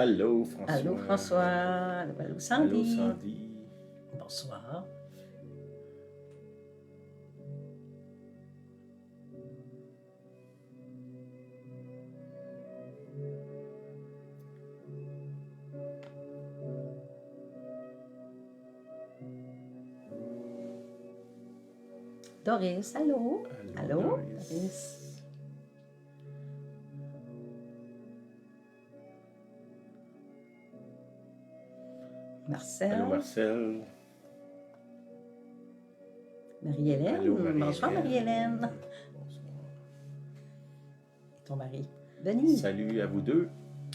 Allô, François. Allô François, allô Allô, Sandy. Sandy. Bonsoir. Doris, allô? Allô, Allô, Doris. Doris. Marcel. Allô, Marcel. Marie-Hélène. Allô, Marie-Hélène. Bonsoir Marie-Hélène. Bonsoir. Et ton mari? Denis. Salut à vous deux.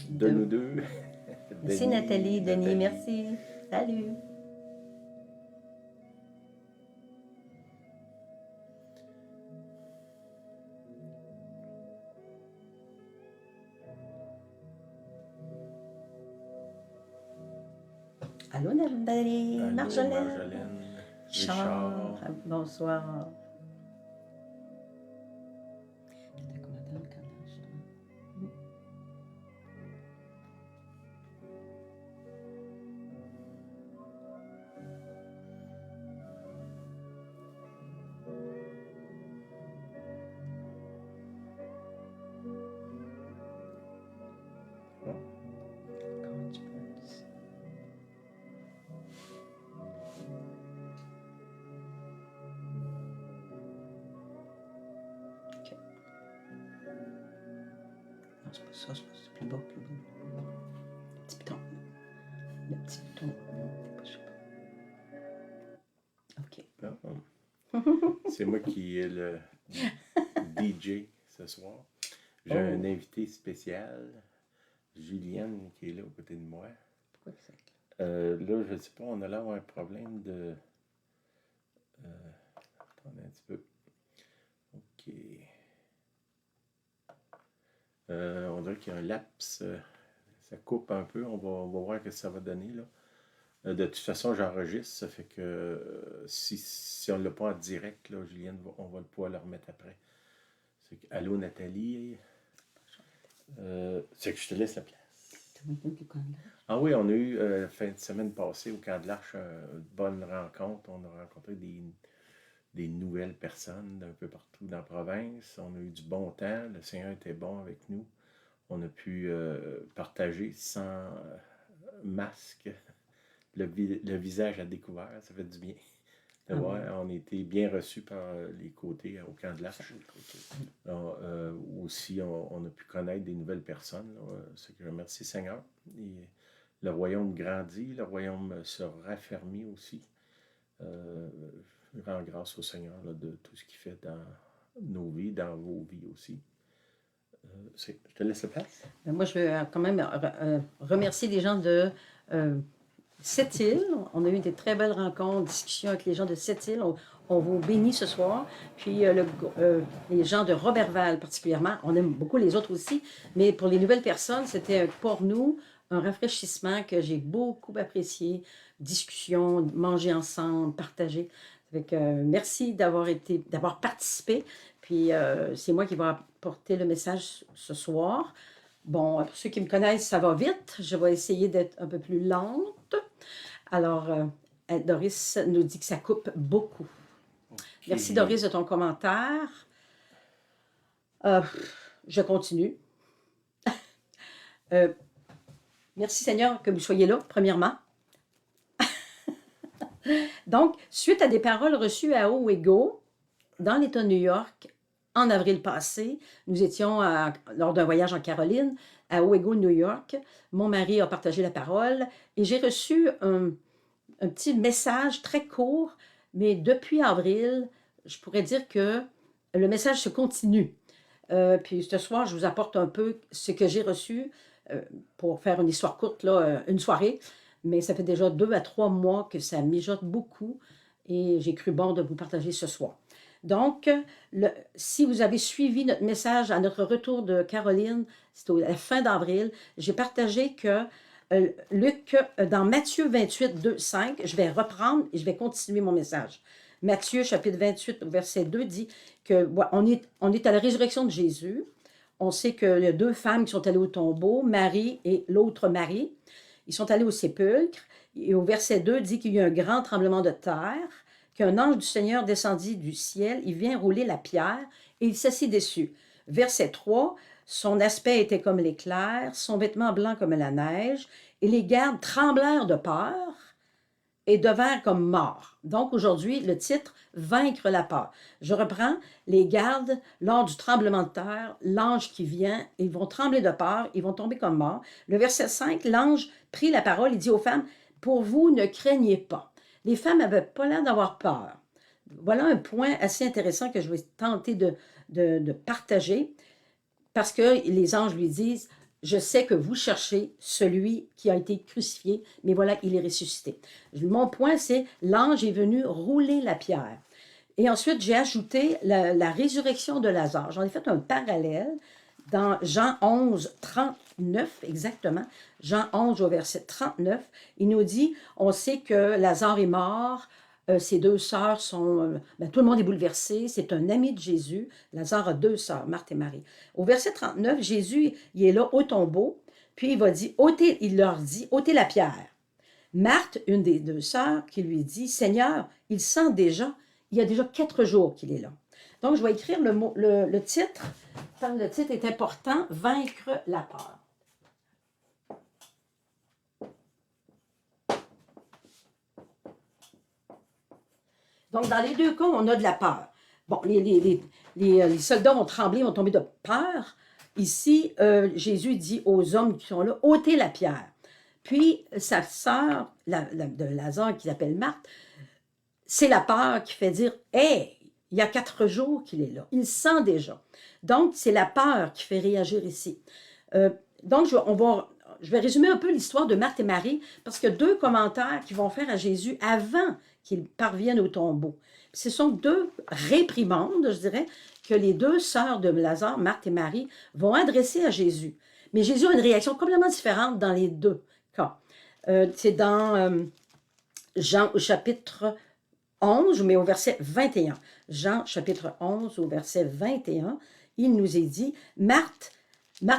De nous deux. Merci Denis, Nathalie, Denis, merci. Salut. Allô Nathalie, Allô, Marjolaine. Marjolaine. Richard, bonsoir. T'as commenté le canage, toi? Comment tu peux? Ok. Non, c'est pas ça, c'est plus bas, plus bas. Le petit bouton. Le petit bouton. Je sais pas. Ok. Non. C'est moi qui est le DJ ce soir. J'ai un invité spécial, Julienne, qui est là aux côté de moi. Pourquoi que c'est? Là, je ne sais pas, on a là un problème de... attendez un petit peu. OK. On dirait qu'il y a un laps. Ça coupe un peu. On va voir ce que ça va donner, là. De toute façon, j'enregistre. Ça fait que si on ne l'a pas en direct, là, Julienne, on va pouvoir le remettre après. Allô, Nathalie. C'est que je te laisse la place. Ah oui, on a eu fin de semaine passée au Camp de l'Arche une bonne rencontre. On a rencontré des nouvelles personnes d'un peu partout dans la province. On a eu du bon temps. Le Seigneur était bon avec nous. On a pu partager sans masque le visage à découvert. Ça fait du bien. On a été bien reçus par les côtés au Camp de l'Arche. Aussi, on a pu connaître des nouvelles personnes. C'est que je remercie le Seigneur. Et le royaume grandit, le royaume se raffermit aussi. Je rends grâce au Seigneur là, de tout ce qu'il fait dans nos vies, dans vos vies aussi. Je te laisse la place. Moi, je veux quand même remercier les gens de Sept-Îles. On a eu des très belles rencontres, discussions avec les gens de Sept-Îles. On vous bénit ce soir. Puis les gens de Roberval particulièrement. On aime beaucoup les autres aussi. Mais pour les nouvelles personnes, c'était pour nous un rafraîchissement que j'ai beaucoup apprécié. Discussion, manger ensemble, partager. Avec, merci d'avoir participé. Puis c'est moi qui vais apporter le message ce soir. Bon, pour ceux qui me connaissent, ça va vite. Je vais essayer d'être un peu plus lente. Alors, Doris nous dit que ça coupe beaucoup. Okay. Merci Doris de ton commentaire. Je continue. Merci Seigneur que vous soyez là, premièrement. Donc, suite à des paroles reçues à Owego, dans l'État de New York, en avril passé, nous étions lors d'un voyage en Caroline, à Owego, New York. Mon mari a partagé la parole et j'ai reçu un petit message très court, mais depuis avril, je pourrais dire que le message se continue. Puis ce soir, je vous apporte un peu ce que j'ai reçu pour faire une histoire courte, là, une soirée. Mais ça fait déjà 2 à 3 mois que ça mijote beaucoup et j'ai cru bon de vous partager ce soir. Donc, si vous avez suivi notre message à notre retour de Caroline, c'était à la fin d'avril, j'ai partagé que Luc, dans Matthieu 28, 2, 5, je vais reprendre et je vais continuer mon message. Matthieu, chapitre 28, verset 2, dit qu'on est à la résurrection de Jésus. on sait qu'il y a 2 femmes qui sont allées au tombeau, Marie et l'autre Marie. Ils sont allés au sépulcre. Et au verset 2, dit qu'il y a eu un grand tremblement de terre, qu'un ange du Seigneur descendit du ciel, il vient rouler la pierre et il s'assit dessus. Verset 3, son aspect était comme l'éclair, son vêtement blanc comme la neige, et les gardes tremblèrent de peur et devinrent comme morts. Donc aujourd'hui, le titre « Vaincre la peur ». Je reprends, les gardes, lors du tremblement de terre, l'ange qui vient, ils vont trembler de peur, ils vont tomber comme morts. Le verset 5, l'ange prit la parole, il dit aux femmes, « Pour vous, ne craignez pas ». Les femmes n'avaient pas l'air d'avoir peur. Voilà un point assez intéressant que je vais tenter de partager, parce que les anges lui disent, je sais que vous cherchez celui qui a été crucifié, mais voilà, il est ressuscité. Mon point, c'est l'ange est venu rouler la pierre. Et ensuite, j'ai ajouté la résurrection de Lazare. J'en ai fait un parallèle dans Jean 11, 39, exactement. Jean 11 au verset 39, il nous dit, on sait que Lazare est mort, ses 2 sœurs sont... tout le monde est bouleversé, c'est un ami de Jésus. Lazare a 2 sœurs, Marthe et Marie. Au verset 39, Jésus, il est là au tombeau, puis il leur dit, ôtez la pierre. Marthe, une des 2 sœurs, qui lui dit, Seigneur, il sent déjà, il y a déjà 4 jours qu'il est là. Donc, je vais écrire le titre, le titre est important, « Vaincre la peur ». Donc, dans les 2 cas, on a de la peur. Bon, les soldats vont trembler, vont tomber de peur. Ici, Jésus dit aux hommes qui sont là, ôtez la pierre. Puis, sa sœur de Lazare, qui s'appelle Marthe, c'est la peur qui fait dire, « Hey, il y a 4 jours qu'il est là. Il sent déjà. » Donc, c'est la peur qui fait réagir ici. Donc, je vais résumer un peu l'histoire de Marthe et Marie, parce qu'il y a 2 commentaires qu'ils vont faire à Jésus avant qu'il parvienne au tombeau. Ce sont 2 réprimandes, je dirais, que les 2 sœurs de Lazare, Marthe et Marie, vont adresser à Jésus. Mais Jésus a une réaction complètement différente dans les 2 cas. C'est dans Jean au chapitre 11, mais au verset 21. Jean chapitre 11 au verset 21, il nous est dit, Marthe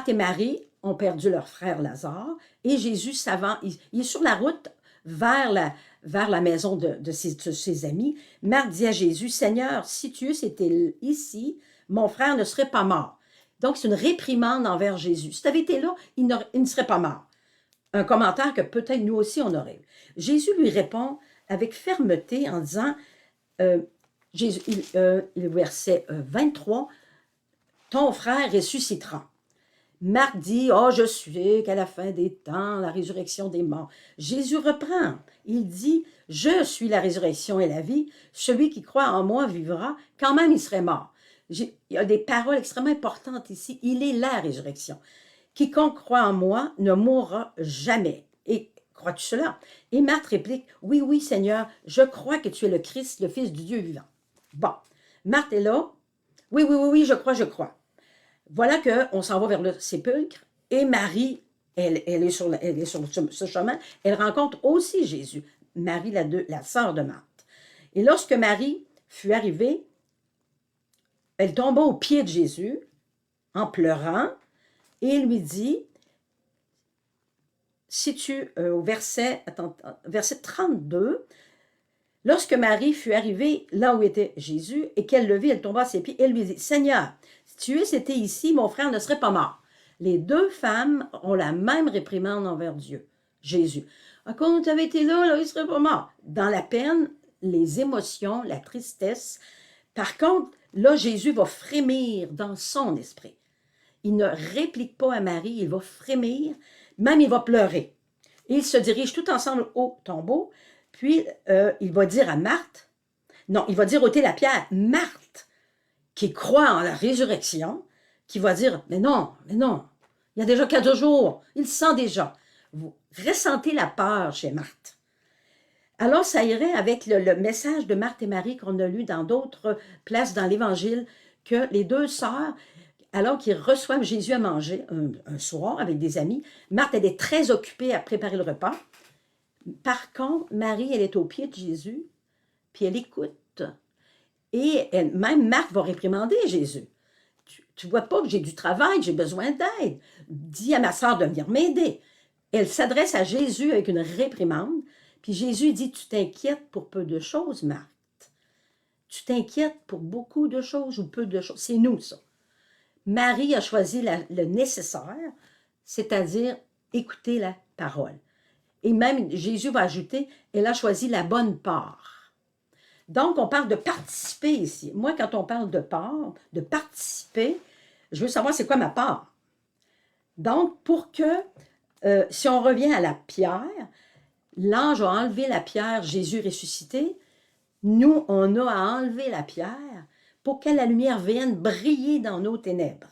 et Marie ont perdu leur frère Lazare, et Jésus s'avance, il est sur la route vers la maison de ses amis. Marthe dit à Jésus, « Seigneur, si tu eusses été ici, mon frère ne serait pas mort. » Donc, c'est une réprimande envers Jésus. Si tu avais été là, il ne serait pas mort. Un commentaire que peut-être nous aussi on aurait eu. Jésus lui répond avec fermeté en disant, le verset 23, « Ton frère ressuscitera. » Marc dit, « Oh, je suis qu'à la fin des temps, la résurrection des morts. » Jésus reprend. Il dit, « Je suis la résurrection et la vie. Celui qui croit en moi vivra, quand même il serait mort. » Il y a des paroles extrêmement importantes ici. Il est la résurrection. « Quiconque croit en moi ne mourra jamais. » Et crois-tu cela? Et Marthe réplique, « Oui, oui, Seigneur, je crois que tu es le Christ, le Fils du Dieu vivant. » Bon, Marthe est là. « Oui, oui, oui, oui, je crois, je crois. » Voilà qu'on s'en va vers le sépulcre et Marie, elle est sur ce chemin, elle rencontre aussi Jésus, Marie, la sœur de Marthe. Et lorsque Marie fut arrivée, elle tomba aux pieds de Jésus en pleurant et lui dit, au verset 32, lorsque Marie fut arrivée là où était Jésus et qu'elle le vit, elle tomba à ses pieds, elle lui dit, « Seigneur, si tu étais ici, mon frère ne serait pas mort. » Les 2 femmes ont la même réprimande envers Dieu, Jésus. « Quand tu avais été là, il ne serait pas mort. » Dans la peine, les émotions, la tristesse. Par contre, là, Jésus va frémir dans son esprit. Il ne réplique pas à Marie, il va frémir, même il va pleurer. Et ils se dirigent tout ensemble au tombeau, puis il va dire à Marthe, non, il va dire ôter la pierre, Marthe, qui croit en la résurrection, qui va dire, mais non, il y a déjà 4 jours, il sent déjà. Vous ressentez la peur chez Marthe. Alors, ça irait avec le message de Marthe et Marie qu'on a lu dans d'autres places dans l'Évangile, que les 2 sœurs, alors qu'ils reçoivent Jésus à manger un soir avec des amis, Marthe, elle est très occupée à préparer le repas. Par contre, Marie, elle est au pied de Jésus, puis elle écoute. Et même Marthe va réprimander Jésus. Tu ne vois pas que j'ai du travail, j'ai besoin d'aide. Dis à ma soeur de venir m'aider. Elle s'adresse à Jésus avec une réprimande. Puis Jésus dit, tu t'inquiètes pour peu de choses, Marthe. Tu t'inquiètes pour beaucoup de choses ou peu de choses. C'est nous, ça. Marie a choisi le nécessaire, c'est-à-dire écouter la parole. Et même, Jésus va ajouter, elle a choisi la bonne part. Donc, on parle de participer ici. Moi, quand on parle de part, de participer, je veux savoir c'est quoi ma part. Donc, pour que, si on revient à la pierre, l'ange a enlevé la pierre, Jésus ressuscité. Nous, on a à enlever la pierre pour que la lumière vienne briller dans nos ténèbres.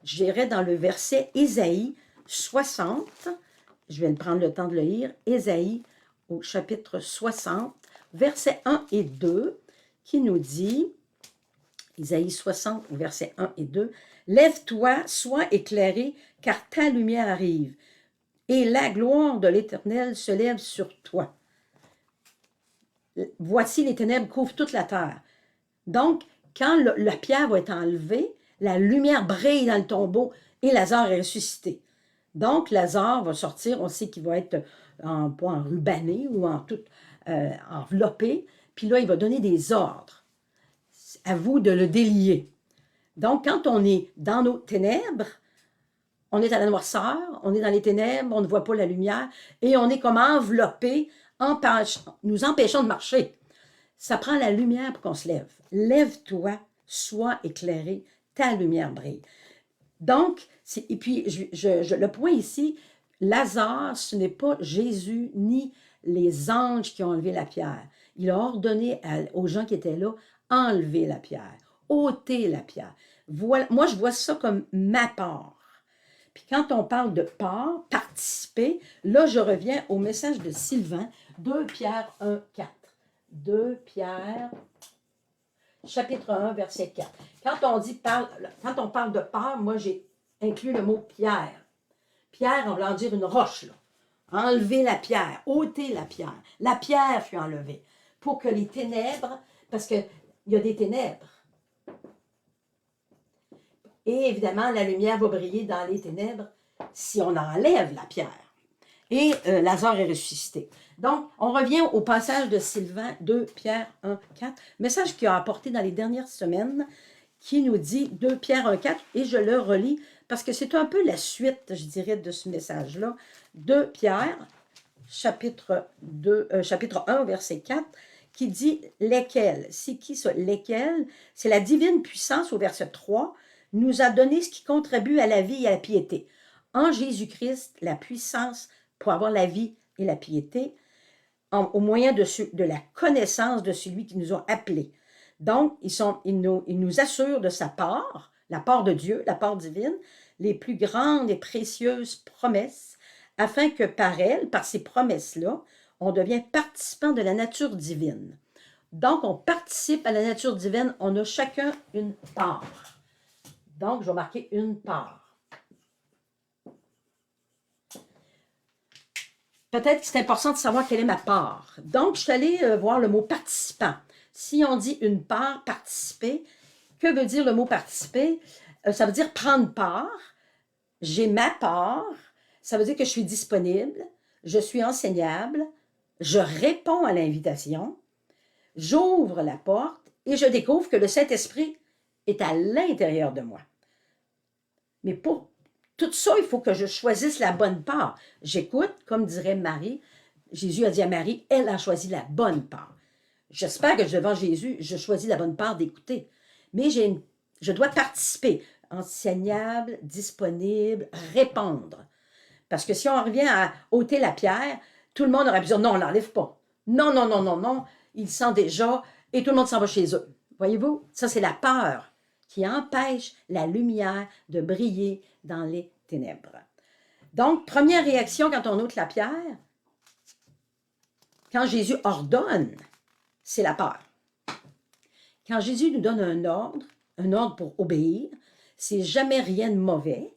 J'irai dans le verset Ésaïe 60. Je vais prendre le temps de le lire. Ésaïe au chapitre 60, versets 1 et 2, qui nous dit, Ésaïe 60, versets 1 et 2, « Lève-toi, sois éclairé, car ta lumière arrive, et la gloire de l'Éternel se lève sur toi. Voici les ténèbres couvrent toute la terre. » Donc, quand la pierre va être enlevée, la lumière brille dans le tombeau et Lazare est ressuscité. Donc, Lazare va sortir, on sait qu'il va être pas en rubané ou en tout enveloppé, puis là, il va donner des ordres. À vous de le délier. Donc, quand on est dans nos ténèbres, on est à la noirceur, on est dans les ténèbres, on ne voit pas la lumière, et on est comme enveloppé, nous empêchant de marcher. Ça prend la lumière pour qu'on se lève. Lève-toi, sois éclairé, ta lumière brille. Donc, et puis le point ici, Lazare, ce n'est pas Jésus ni les anges qui ont enlevé la pierre. Il a ordonné aux gens qui étaient là, enlever la pierre, ôter la pierre. Voilà, moi, je vois ça comme ma part. Puis quand on parle de part, participer, là, je reviens au message de Sylvain, 2 Pierre 1, 4. 2 Pierre, chapitre 1, verset 4. Quand on parle de part, moi, j'ai inclus le mot pierre. Pierre, on va en dire une roche, là. Enlever la pierre, ôter la pierre. La pierre fut enlevée pour que les ténèbres, parce qu'il y a des ténèbres. Et évidemment, la lumière va briller dans les ténèbres si on enlève la pierre. Et Lazare est ressuscité. Donc, on revient au passage de Sylvain 2 Pierre 1, 4, message qu'il a apporté dans les dernières semaines, qui nous dit 2 Pierre 1, 4, et je le relis parce que c'est un peu la suite, je dirais, de ce message-là. 2 Pierre, chapitre 1, verset 4, qui dit « Lesquels ». C'est qui ça? « Lesquels ». C'est la divine puissance, au verset 3, nous a donné ce qui contribue à la vie et à la piété. En Jésus-Christ, la puissance pour avoir la vie et la piété, au moyen de la connaissance de celui qui nous a appelés. Donc, ils nous assurent de sa part, la part de Dieu, la part divine, les plus grandes et précieuses promesses, afin que par elles, par ces promesses-là, on devient participant de la nature divine. Donc, on participe à la nature divine, on a chacun une part. Donc, je vais marquer une part. Peut-être que c'est important de savoir quelle est ma part. Donc, je suis allée voir le mot participant. Si on dit une part, participer, que veut dire le mot participer? Ça veut dire prendre part. J'ai ma part. Ça veut dire que je suis disponible. Je suis enseignable. Je réponds à l'invitation. J'ouvre la porte et je découvre que le Saint-Esprit est à l'intérieur de moi. Mais pour tout ça, il faut que je choisisse la bonne part. J'écoute, comme dirait Marie. Jésus a dit à Marie, elle a choisi la bonne part. J'espère que devant Jésus, je choisis la bonne part d'écouter. Mais je dois participer, enseignable, disponible, répondre. Parce que si on revient à ôter la pierre, tout le monde aurait pu dire, non, on ne l'enlève pas. Non, non, non, non, non, ils sentent déjà et tout le monde s'en va chez eux. Voyez-vous, ça c'est la peur qui empêche la lumière de briller dans les ténèbres. Donc, première réaction quand on ôte la pierre, quand Jésus ordonne, c'est la peur. Quand Jésus nous donne un ordre pour obéir, c'est jamais rien de mauvais,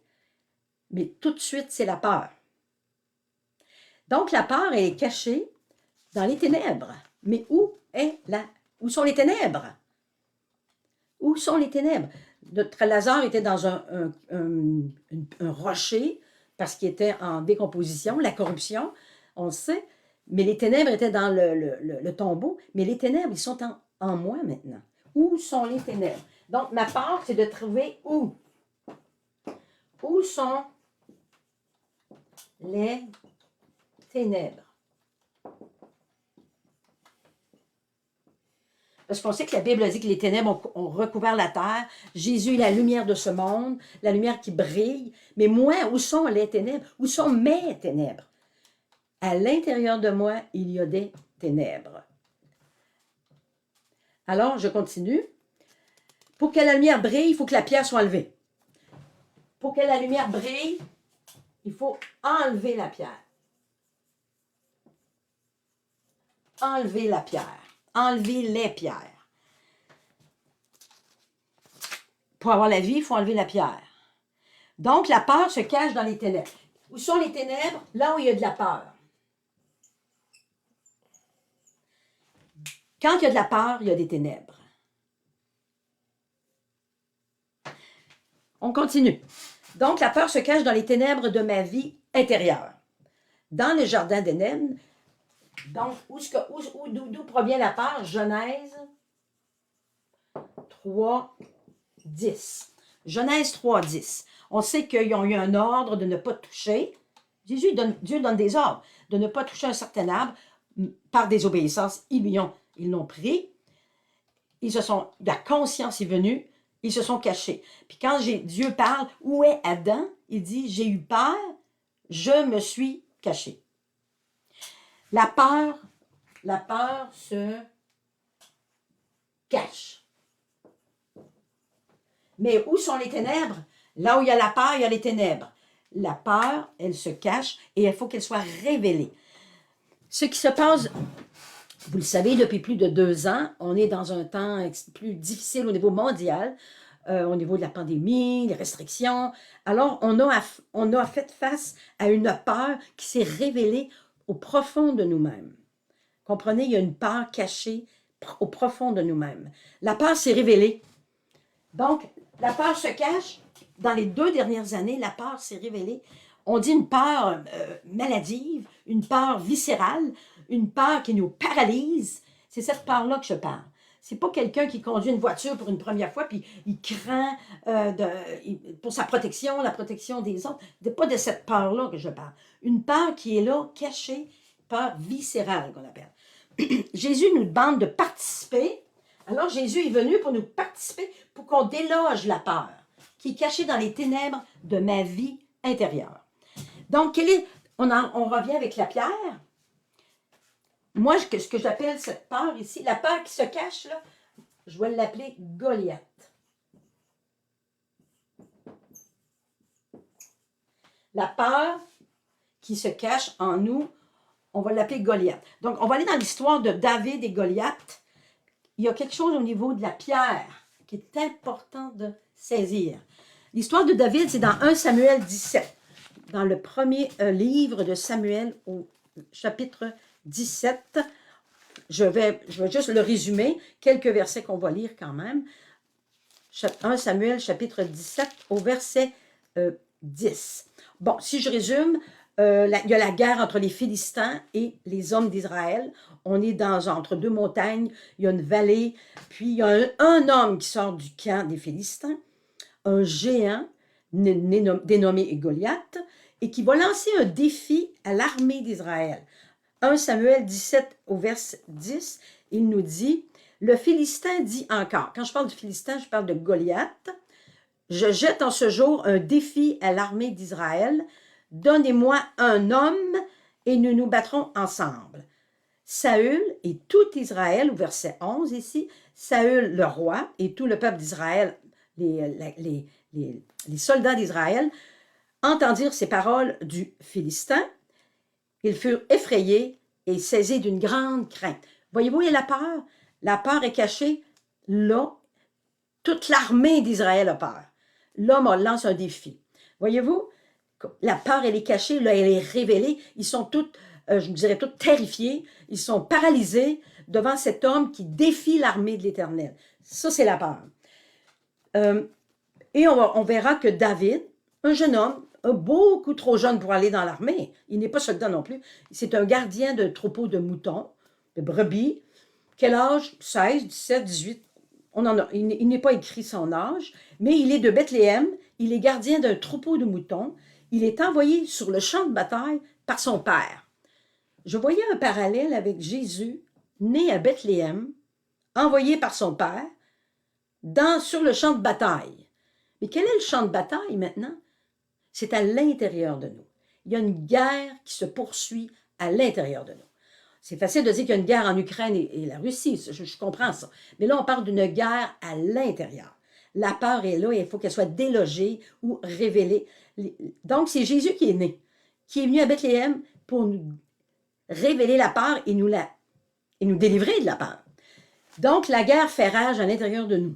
mais tout de suite, c'est la peur. Donc, la peur est cachée dans les ténèbres. Mais où sont les ténèbres? Où sont les ténèbres? Notre Lazare était dans un rocher parce qu'il était en décomposition, la corruption, on le sait, mais les ténèbres étaient dans le tombeau, mais les ténèbres, ils sont en moi maintenant. Où sont les ténèbres? Donc, ma part, c'est de trouver où. Où sont les ténèbres? Parce qu'on sait que la Bible dit que les ténèbres ont recouvert la terre. Jésus est la lumière de ce monde, la lumière qui brille. Mais moi, où sont les ténèbres? Où sont mes ténèbres? À l'intérieur de moi, il y a des ténèbres. Alors, je continue. Pour que la lumière brille, il faut que la pierre soit enlevée. Pour que la lumière brille, il faut enlever la pierre. Enlever la pierre. Enlever les pierres. Pour avoir la vie, il faut enlever la pierre. Donc, la peur se cache dans les ténèbres. Où sont les ténèbres? Là où il y a de la peur. Quand il y a de la peur, il y a des ténèbres. On continue. Donc, la peur se cache dans les ténèbres de ma vie intérieure. Dans le jardin d'Éden, donc, d'où provient la peur? Genèse 3, 10. Genèse 3, 10. On sait qu'ils ont eu un ordre de ne pas toucher. Dieu donne des ordres de ne pas toucher un certain arbre. Par désobéissance, ils l'ont pris. La conscience est venue. Ils se sont cachés. Puis quand Dieu parle, où est Adam? Il dit, j'ai eu peur, je me suis caché. La peur se cache. Mais où sont les ténèbres? Là où il y a la peur, il y a les ténèbres. La peur, elle se cache et il faut qu'elle soit révélée. Ce qui se passe, vous le savez, depuis plus de 2 ans, on est dans un temps plus difficile au niveau mondial, au niveau de la pandémie, les restrictions. Alors, on a fait face à une peur qui s'est révélée au profond de nous-mêmes. Comprenez, il y a une peur cachée au profond de nous-mêmes. La peur s'est révélée. Donc, la peur se cache. Dans les 2 dernières années, la peur s'est révélée. On dit une peur maladive, une peur viscérale, une peur qui nous paralyse. C'est cette peur-là que je parle. C'est pas quelqu'un qui conduit une voiture pour une première fois puis il craint pour sa protection, la protection des autres. C'est pas de cette peur-là que je parle. Une peur qui est là, cachée, peur viscérale qu'on appelle. Jésus nous demande de participer. Alors Jésus est venu pour nous participer, pour qu'on déloge la peur qui est cachée dans les ténèbres de ma vie intérieure. Donc, on revient avec la pierre. Moi, ce que j'appelle cette peur ici, la peur qui se cache, là, je vais l'appeler Goliath. La peur qui se cache en nous, on va l'appeler Goliath. Donc, on va aller dans l'histoire de David et Goliath. Il y a quelque chose au niveau de la pierre qui est important de saisir. L'histoire de David, c'est dans 1 Samuel 17, dans le premier livre de Samuel au chapitre 17. Je vais juste le résumer, quelques versets qu'on va lire quand même. 1 Samuel chapitre 17 au verset 10. Bon, si je résume, il y a la guerre entre les Philistins et les hommes d'Israël. On est entre 2 montagnes, il y a une vallée, puis il y a un homme qui sort du camp des Philistins, un géant dénommé Goliath, et qui va lancer un défi à l'armée d'Israël. 1 Samuel 17 au verset 10, il nous dit, le Philistin dit encore, quand je parle du Philistin, je parle de Goliath, je jette en ce jour un défi à l'armée d'Israël, donnez-moi un homme et nous nous battrons ensemble. Saül et tout Israël, au verset 11 ici, Saül le roi et tout le peuple d'Israël, les soldats d'Israël, entendirent ces paroles du Philistin. Ils furent effrayés et saisis d'une grande crainte. Voyez-vous, il y a la peur. La peur est cachée là. Toute l'armée d'Israël a peur. L'homme lance un défi. Voyez-vous, la peur, elle est cachée, là, elle est révélée. Ils sont tous, je dirais, tous terrifiés. Ils sont paralysés devant cet homme qui défie l'armée de l'Éternel. Ça, c'est la peur. Et on verra que David, un jeune homme, beaucoup trop jeune pour aller dans l'armée, il n'est pas soldat non plus, c'est un gardien de troupeau de moutons, de brebis. Quel âge? 16, 17, 18. Il n'est pas écrit son âge, mais il est de Bethléem, il est gardien d'un troupeau de moutons. Il est envoyé sur le champ de bataille par son père. Je voyais un parallèle avec Jésus, né à Bethléem, envoyé par son père, sur le champ de bataille. Mais quel est le champ de bataille maintenant? C'est à l'intérieur de nous. Il y a une guerre qui se poursuit à l'intérieur de nous. C'est facile de dire qu'il y a une guerre en Ukraine et la Russie, je comprends ça. Mais là, on parle d'une guerre à l'intérieur. La peur est là et il faut qu'elle soit délogée ou révélée. Donc, c'est Jésus qui est né, qui est venu à Bethléem pour nous révéler la peur et nous délivrer de la peur. Donc, la guerre fait rage à l'intérieur de nous.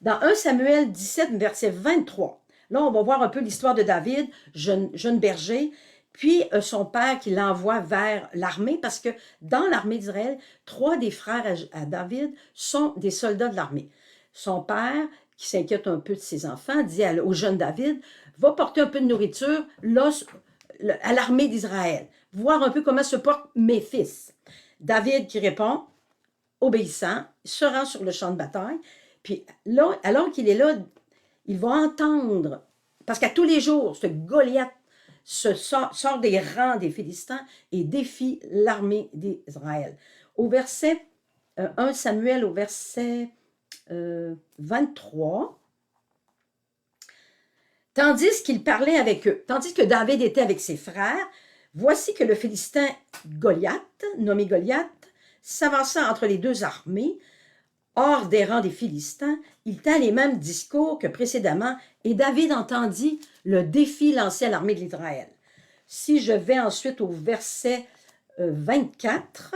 Dans 1 Samuel 17, verset 23, là, on va voir un peu l'histoire de David, jeune berger, puis son père qui l'envoie vers l'armée, parce que dans l'armée d'Israël, 3 des frères à David sont des soldats de l'armée. Son père, qui s'inquiète un peu de ses enfants, dit au jeune David, va porter un peu de nourriture là, à l'armée d'Israël, voir un peu comment se portent mes fils. David qui répond, obéissant, se rend sur le champ de bataille, puis là, alors qu'il est là, il va entendre, parce qu'à tous les jours, ce Goliath sort des rangs des Philistins et défie l'armée d'Israël. Au verset 1 Samuel, au verset 23, tandis qu'il parlait avec eux, tandis que David était avec ses frères, voici que le Philistin Goliath, nommé Goliath, s'avança entre les deux armées, hors des rangs des Philistins. Il tint les mêmes discours que précédemment, et David entendit le défi lancé à l'armée d'Israël. Si je vais ensuite au verset 24,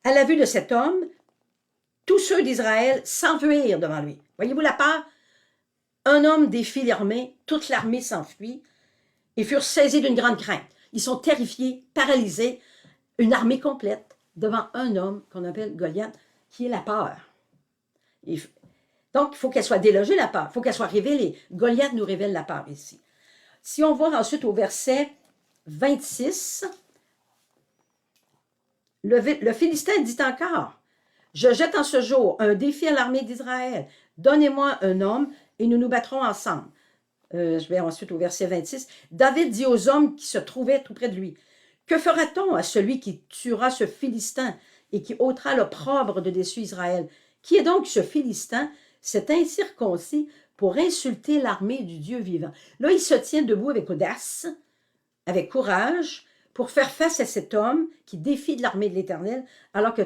à la vue de cet homme, tous ceux d'Israël s'enfuirent devant lui. Voyez-vous la peur? Un homme défie l'armée, toute l'armée s'enfuit et furent saisis d'une grande crainte. Ils sont terrifiés, paralysés, une armée complète devant un homme qu'on appelle Goliath, qui est la peur. Donc, il faut qu'elle soit délogée, la peur. Il faut qu'elle soit révélée. Goliath nous révèle la peur ici. Si on voit ensuite au verset 26, le Philistin dit encore, « Je jette en ce jour un défi à l'armée d'Israël. Donnez-moi un homme et nous nous battrons ensemble. » Je vais ensuite au verset 26. David dit aux hommes qui se trouvaient tout près de lui, « Que fera-t-on à celui qui tuera ce Philistin et qui ôtera l'opprobre de dessus Israël? Qui est donc ce Philistin, cet incirconcis, pour insulter l'armée du Dieu vivant? » Là, il se tient debout avec audace, avec courage, pour faire face à cet homme qui défie de l'armée de l'Éternel, alors que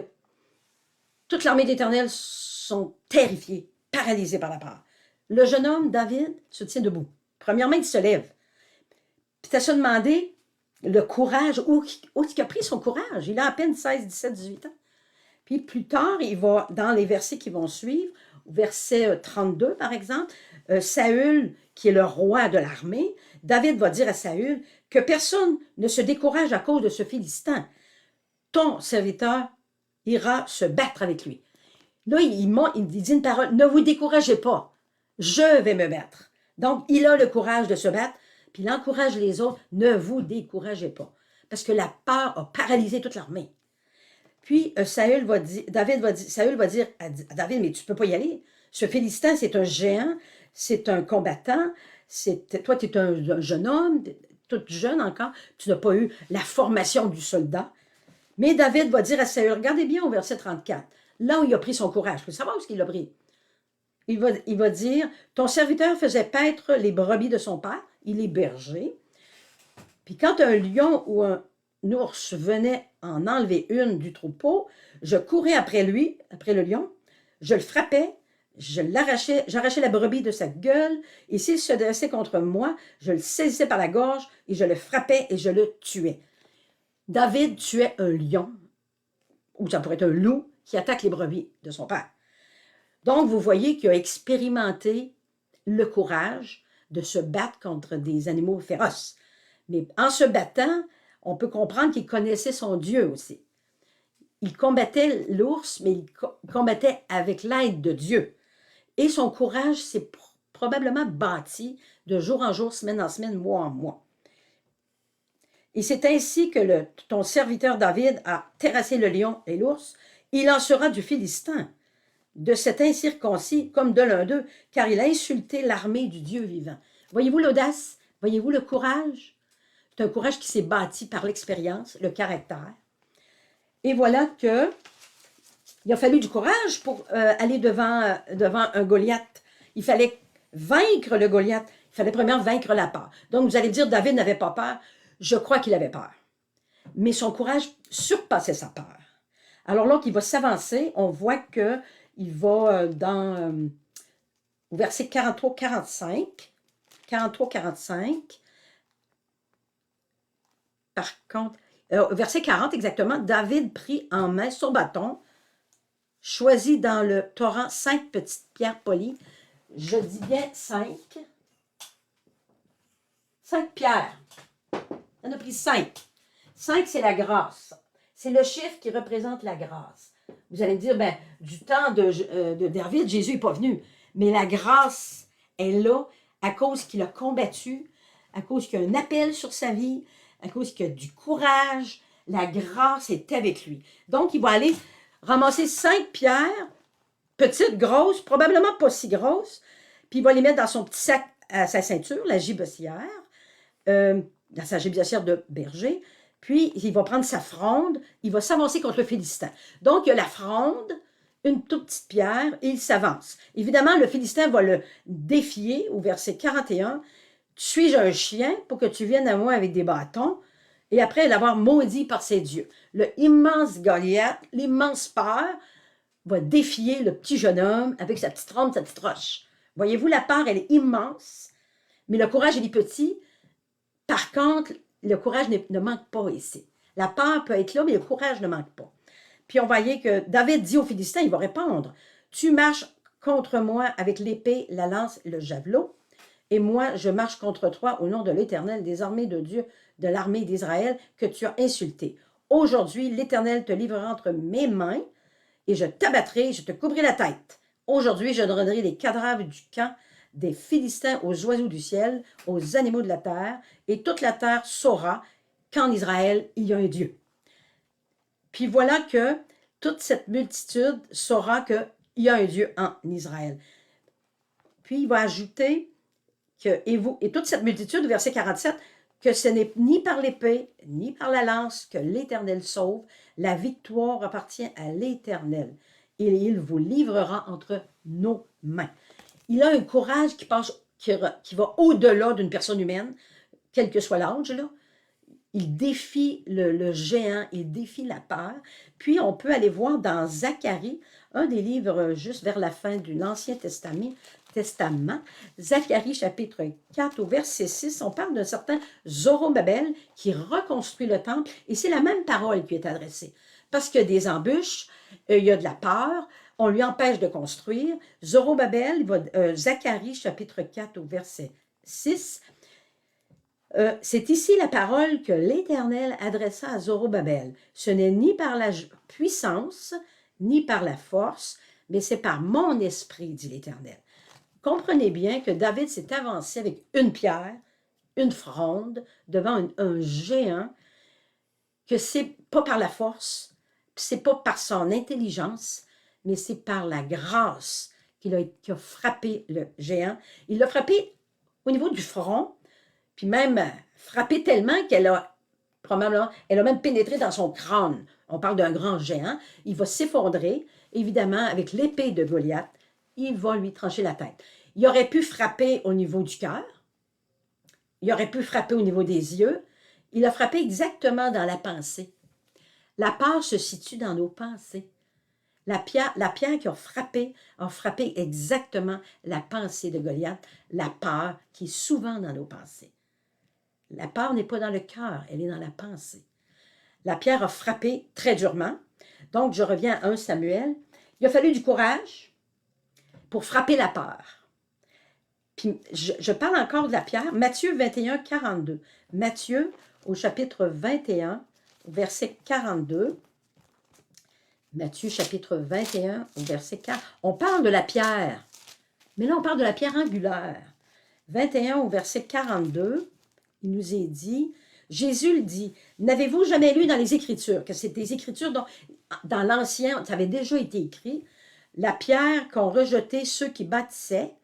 toute l'armée de l'Éternel sont terrifiés, paralysés par la peur. Le jeune homme, David, se tient debout. Premièrement, il se lève. Puis tu as se demander le courage, où il a pris son courage? Il a à peine 16, 17, 18 ans. Puis plus tard, il va, dans les versets qui vont suivre, au verset 32 par exemple, Saül, qui est le roi de l'armée, David va dire à Saül que personne ne se décourage à cause de ce Philistin. Ton serviteur ira se battre avec lui. Là, il dit une parole, ne vous découragez pas, je vais me battre. Donc, il a le courage de se battre, puis il encourage les autres, ne vous découragez pas, parce que la peur a paralysé toute l'armée. Puis, Saül va dire à David, mais tu ne peux pas y aller. Ce Philistin, c'est un géant, c'est un combattant, toi, tu es un jeune homme, tout jeune encore, tu n'as pas eu la formation du soldat. Mais David va dire à Saül, regardez bien au verset 34, là où il a pris son courage, il faut savoir où il l'a pris. Il va dire, ton serviteur faisait paître les brebis de son père, il est berger. Puis quand un lion ou un ours venait en enlever une du troupeau, je courais après lui, après le lion, je le frappais, j'arrachais la brebis de sa gueule, et s'il se dressait contre moi, je le saisissais par la gorge, et je le frappais et je le tuais. David tuait un lion, ou ça pourrait être un loup, qui attaque les brebis de son père. Donc, vous voyez qu'il a expérimenté le courage de se battre contre des animaux féroces. Mais en se battant, on peut comprendre qu'il connaissait son Dieu aussi. Il combattait l'ours, mais il combattait avec l'aide de Dieu. Et son courage s'est probablement bâti de jour en jour, semaine en semaine, mois en mois. Et c'est ainsi que ton serviteur David a terrassé le lion et l'ours. Il en sera du Philistin, de cet incirconcis comme de l'un d'eux, car il a insulté l'armée du Dieu vivant. Voyez-vous l'audace? Voyez-vous le courage? C'est un courage qui s'est bâti par l'expérience, le caractère. Et voilà que il a fallu du courage pour aller devant un Goliath. Il fallait vaincre le Goliath. Il fallait premièrement vaincre la peur. Donc, vous allez dire, David n'avait pas peur. Je crois qu'il avait peur. Mais son courage surpassait sa peur. Alors là, qu'il va s'avancer, on voit qu'il va au verset 43-45. 43-45. Par contre, verset 40 exactement, David prit en main son bâton, choisit dans le torrent 5 petites pierres polies. Je dis bien 5. 5 pierres. Il en a pris 5. 5, c'est la grâce. C'est le chiffre qui représente la grâce. Vous allez me dire, ben, du temps de David, Jésus n'est pas venu. Mais la grâce est là à cause qu'il a combattu, à cause qu'il y a un appel sur sa vie, à cause qu'il y a du courage. La grâce est avec lui. Donc, il va aller ramasser 5 pierres, petites, grosses, probablement pas si grosses, puis il va les mettre dans son petit sac à sa ceinture, la gibecière, dans sa gibecière de berger, puis il va prendre sa fronde, il va s'avancer contre le Philistin. Donc, il y a la fronde, une toute petite pierre, et il s'avance. Évidemment, le Philistin va le défier au verset 41. « Suis-je un chien pour que tu viennes à moi avec des bâtons? » Et après l'avoir maudit par ses dieux. Le immense Goliath, l'immense peur, va défier le petit jeune homme avec sa petite ronde, sa petite roche. Voyez-vous, la peur, elle est immense, mais le courage, il est petit. Par contre, le courage ne manque pas ici. La peur peut être là, mais le courage ne manque pas. Puis on voyait que David dit aux Philistins, il va répondre, « Tu marches contre moi avec l'épée, la lance et le javelot, et moi, je marche contre toi au nom de l'Éternel, des armées de Dieu, de l'armée d'Israël, que tu as insulté. Aujourd'hui, l'Éternel te livrera entre mes mains, et je t'abattrai, je te couperai la tête. Aujourd'hui, je donnerai les cadavres du camp des Philistins aux oiseaux du ciel, aux animaux de la terre, et toute la terre saura qu'en Israël, il y a un Dieu. » Puis voilà que toute cette multitude saura qu'il y a un Dieu en Israël. Puis il va ajouter que, et toute cette multitude, verset 47, que ce n'est ni par l'épée, ni par la lance que l'Éternel sauve. La victoire appartient à l'Éternel. Et il vous livrera entre nos mains. Il a un courage qui va au-delà d'une personne humaine, quel que soit l'âge, là. Il défie le géant, il défie la peur. Puis on peut aller voir dans Zacharie, un des livres juste vers la fin de l'Ancien Testament, Zacharie chapitre 4 au verset 6, on parle d'un certain Zorobabel qui reconstruit le temple et c'est la même parole qui est adressée. Parce qu'il y a des embûches, il y a de la peur, on lui empêche de construire. Zorobabel, Zacharie chapitre 4 au verset 6, c'est ici la parole que l'Éternel adressa à Zorobabel. Ce n'est ni par la puissance, ni par la force, mais c'est par mon esprit, dit l'Éternel. Comprenez bien que David s'est avancé avec une pierre, une fronde, devant un géant, que c'est pas par la force, c'est pas par son intelligence, mais c'est par la grâce qu'il a frappé le géant. Il l'a frappé au niveau du front, puis même frappé tellement qu'elle a probablement, elle a même pénétré dans son crâne. On parle d'un grand géant. Il va s'effondrer, évidemment, avec l'épée de Goliath. Il va lui trancher la tête. Il aurait pu frapper au niveau du cœur. Il aurait pu frapper au niveau des yeux. Il a frappé exactement dans la pensée. La peur se situe dans nos pensées. La pierre qui a frappé exactement la pensée de Goliath, la peur qui est souvent dans nos pensées. La peur n'est pas dans le cœur, elle est dans la pensée. La pierre a frappé très durement. Donc, je reviens à 1 Samuel. Il a fallu du courage pour frapper la peur. Puis, je parle encore de la pierre. Matthieu 21, 42. Matthieu, au chapitre 21, verset 42. Matthieu, chapitre 21, au verset 4. On parle de la pierre. Mais là, on parle de la pierre angulaire. 21 au verset 42, il nous est dit, Jésus le dit, n'avez-vous jamais lu dans les Écritures, que c'est des Écritures dont, dans l'Ancien, ça avait déjà été écrit, la pierre qu'ont rejetée ceux qui bâtissaient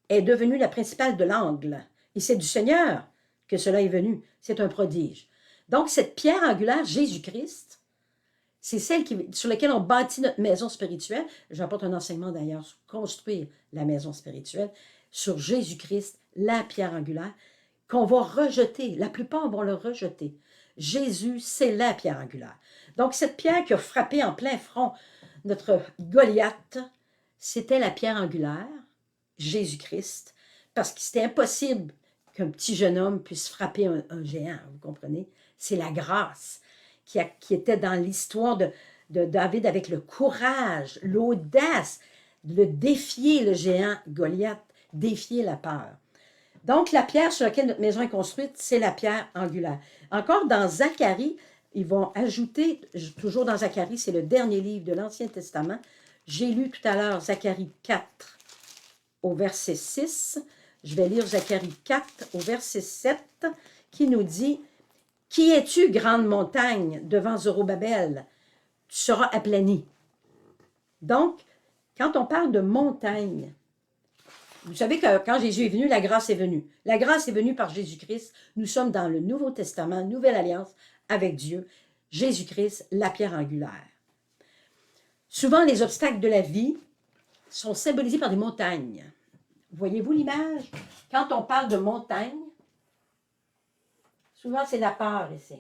est devenue la principale de l'angle. Et c'est du Seigneur que cela est venu. C'est un prodige. Donc, cette pierre angulaire, Jésus-Christ, c'est celle sur laquelle on bâtit notre maison spirituelle. J'apporte un enseignement d'ailleurs sur construire la maison spirituelle, sur Jésus-Christ, la pierre angulaire, qu'on va rejeter. La plupart vont le rejeter. Jésus, c'est la pierre angulaire. Donc, cette pierre qui a frappé en plein front notre Goliath, c'était la pierre angulaire, Jésus-Christ, parce que c'était impossible qu'un petit jeune homme puisse frapper un géant, vous comprenez? C'est la grâce qui était dans l'histoire de David avec le courage, l'audace de le défier, le géant Goliath, défier la peur. Donc, la pierre sur laquelle notre maison est construite, c'est la pierre angulaire. Encore dans Zacharie, ils vont ajouter, toujours dans Zacharie, c'est le dernier livre de l'Ancien Testament. J'ai lu tout à l'heure Zacharie 4 au verset 6. Je vais lire Zacharie 4 au verset 7 qui nous dit « Qui es-tu, grande montagne, devant Zorobabel? Tu seras aplani. » Donc, quand on parle de montagne, vous savez que quand Jésus est venu, la grâce est venue. La grâce est venue par Jésus-Christ. Nous sommes dans le Nouveau Testament, Nouvelle Alliance avec Dieu. Jésus-Christ, la pierre angulaire. Souvent, les obstacles de la vie sont symbolisés par des montagnes. Voyez-vous l'image? Quand on parle de montagne, souvent c'est la peur ici.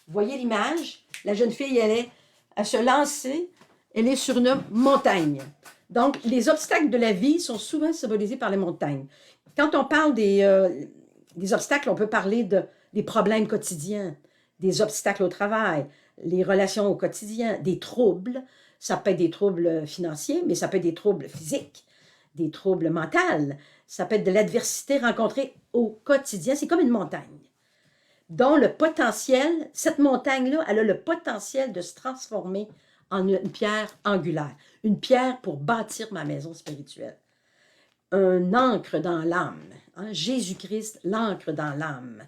Vous voyez l'image? La jeune fille, elle est à se lancer, elle est sur une montagne. Donc, les obstacles de la vie sont souvent symbolisés par les montagnes. Quand on parle des obstacles, on peut parler des problèmes quotidiens, des obstacles au travail, les relations au quotidien, des troubles. Ça peut être des troubles financiers, mais ça peut être des troubles physiques, des troubles mentaux. Ça peut être de l'adversité rencontrée au quotidien. C'est comme une montagne, dont le potentiel, cette montagne-là, elle a le potentiel de se transformer en une pierre angulaire, une pierre pour bâtir ma maison spirituelle. Un ancre dans l'âme. Hein? Jésus-Christ, l'ancre dans l'âme.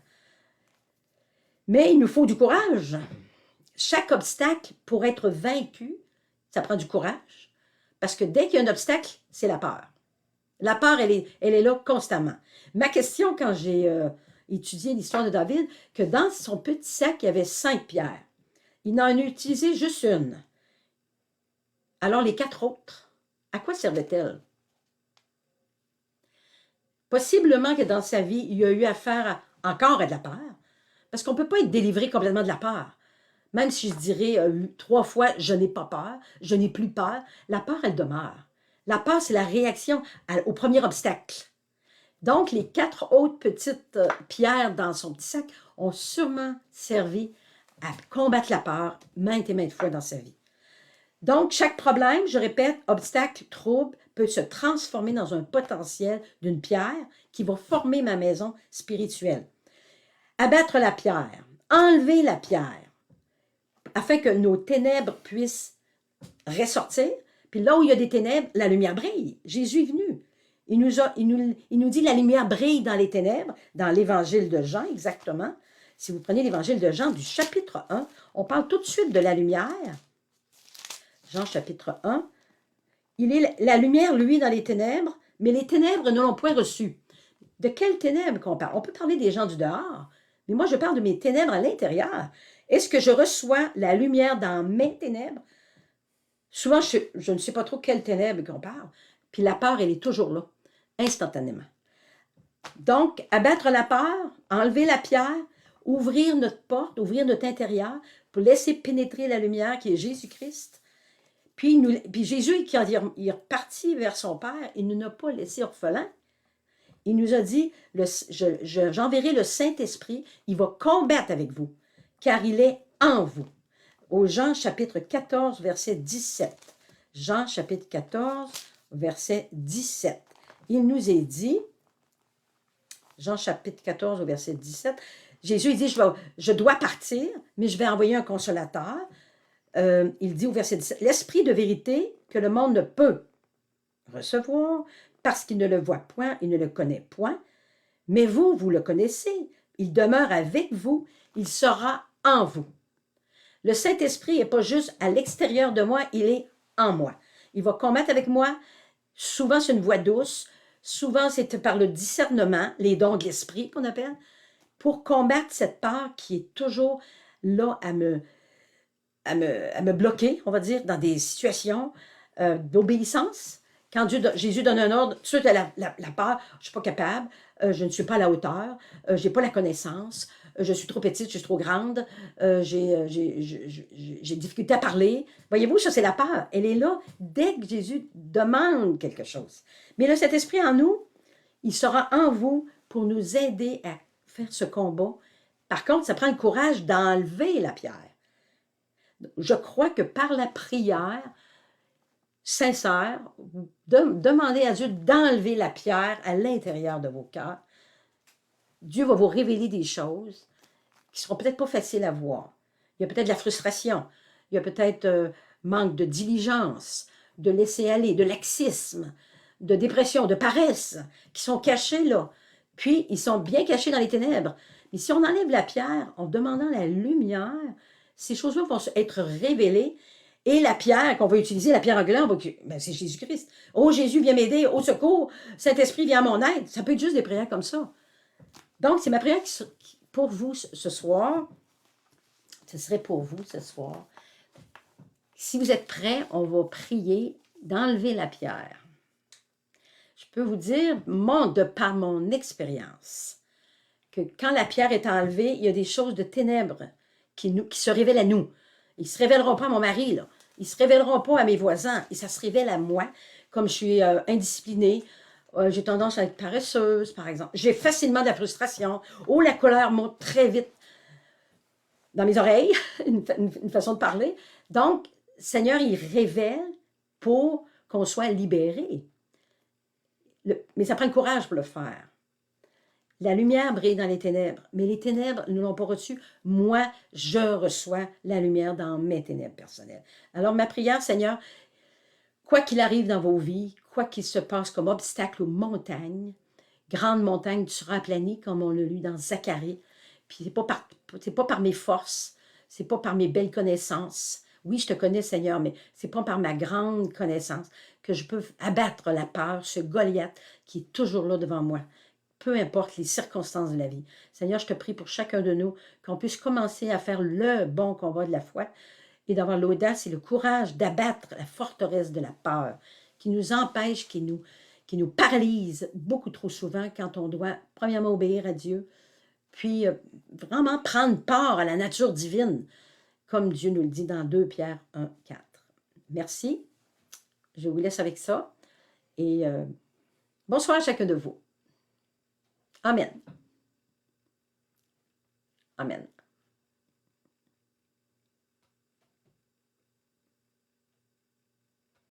Mais il nous faut du courage. Chaque obstacle, pour être vaincu, ça prend du courage. Parce que dès qu'il y a un obstacle, c'est la peur. La peur, elle est là constamment. Ma question, quand j'ai étudié l'histoire de David, que dans son petit sac, il y avait 5 pierres. Il n'en a utilisé juste une. Alors, les 4 autres, à quoi servaient-elles? Possiblement que dans sa vie, il a eu affaire encore à de la peur. Parce qu'on ne peut pas être délivré complètement de la peur. Même si je dirais 3 fois, je n'ai pas peur, je n'ai plus peur, la peur, elle demeure. La peur, c'est la réaction au premier obstacle. Donc, les 4 autres petites pierres dans son petit sac ont sûrement servi à combattre la peur maintes et maintes fois dans sa vie. Donc, chaque problème, je répète, obstacle, trouble, peut se transformer dans un potentiel d'une pierre qui va former ma maison spirituelle. Abattre la pierre, enlever la pierre, afin que nos ténèbres puissent ressortir. Puis là où il y a des ténèbres, la lumière brille. Jésus est venu. Il nous dit la lumière brille dans les ténèbres, dans l'évangile de Jean, exactement. Si vous prenez l'évangile de Jean du chapitre 1, on parle tout de suite de la lumière. Jean chapitre 1. Il est la lumière, lui, dans les ténèbres, mais les ténèbres ne l'ont point reçu. De quelles ténèbres qu'on parle? On peut parler des gens du dehors, mais moi je parle de mes ténèbres à l'intérieur. Est-ce que je reçois la lumière dans mes ténèbres? Souvent, je ne sais pas trop quelles ténèbres qu'on parle, puis la peur, elle est toujours là, instantanément. Donc, abattre la peur, enlever la pierre, ouvrir notre porte, ouvrir notre intérieur, pour laisser pénétrer la lumière qui est Jésus-Christ. Puis Jésus, quand il est reparti vers son Père, il ne nous a pas laissé orphelins. Il nous a dit, j'enverrai le Saint-Esprit, il va combattre avec vous, car il est en vous. Au Jean chapitre 14, verset 17. Jean chapitre 14, verset 17. Il nous est dit, Jean chapitre 14, au verset 17, Jésus dit, je dois partir, mais je vais envoyer un consolateur. Il dit au verset 17, « L'esprit de vérité que le monde ne peut recevoir, parce qu'il ne le voit point, il ne le connaît point. Mais vous, vous le connaissez. Il demeure avec vous, il sera en vous. Le Saint-Esprit n'est pas juste à l'extérieur de moi, il est en moi. Il va combattre avec moi. Souvent, c'est une voix douce. Souvent, c'est par le discernement, les dons de l'esprit qu'on appelle, pour combattre cette part qui est toujours là à me bloquer, on va dire, dans des situations d'obéissance. Quand Jésus donne un ordre, tout de suite, la peur, je ne suis pas capable, je ne suis pas à la hauteur, je n'ai pas la connaissance, je suis trop petite, je suis trop grande, j'ai difficulté à parler. Voyez-vous, ça, c'est la peur. Elle est là dès que Jésus demande quelque chose. Mais là, cet esprit en nous, il sera en vous pour nous aider à faire ce combat. Par contre, ça prend le courage d'enlever la pierre. Je crois que par la prière sincère, demandez à Dieu d'enlever la pierre à l'intérieur de vos cœurs. Dieu va vous révéler des choses qui ne seront peut-être pas faciles à voir. Il y a peut-être de la frustration, il y a peut-être manque de diligence, de laisser aller, de laxisme, de dépression, de paresse, qui sont cachés là. Puis, ils sont bien cachés dans les ténèbres. Mais si on enlève la pierre en demandant la lumière, ces choses-là vont être révélées. Et la pierre qu'on va utiliser, la pierre angulaire, ben c'est Jésus-Christ. Oh, Jésus, viens m'aider, au secours, Saint-Esprit, viens à mon aide. Ça peut être juste des prières comme ça. Donc, c'est ma prière pour vous ce soir. Ce serait pour vous ce soir. Si vous êtes prêts, on va prier d'enlever la pierre. Je peux vous dire, de par mon expérience, que quand la pierre est enlevée, il y a des choses de ténèbres qui se révèlent à nous. Ils ne se révéleront pas à mon mari, là. Ils ne se révéleront pas à mes voisins. Et ça se révèle à moi, comme je suis indisciplinée. J'ai tendance à être paresseuse, par exemple. J'ai facilement de la frustration. Oh, la colère monte très vite dans mes oreilles, une façon de parler. Donc, Seigneur, il révèle pour qu'on soit libéré. Mais ça prend le courage pour le faire. La lumière brille dans les ténèbres, mais les ténèbres ne l'ont pas reçue. Moi, je reçois la lumière dans mes ténèbres personnelles. Alors, ma prière, Seigneur, quoi qu'il arrive dans vos vies, quoi qu'il se passe comme obstacle ou montagne, grande montagne, tu seras aplanie, comme on l'a lu dans Zacharie. Puis, ce n'est pas par mes forces, ce n'est pas par mes belles connaissances. Oui, je te connais, Seigneur, mais ce n'est pas par ma grande connaissance que je peux abattre la peur, ce Goliath qui est toujours là devant moi. Peu importe les circonstances de la vie. Seigneur, je te prie pour chacun de nous qu'on puisse commencer à faire le bon combat de la foi et d'avoir l'audace et le courage d'abattre la forteresse de la peur qui nous empêche, qui nous paralyse beaucoup trop souvent quand on doit, premièrement, obéir à Dieu, puis vraiment prendre part à la nature divine, comme Dieu nous le dit dans 2 Pierre 1, 4. Merci. Je vous laisse avec ça. Et bonsoir à chacun de vous. Amen. Amen.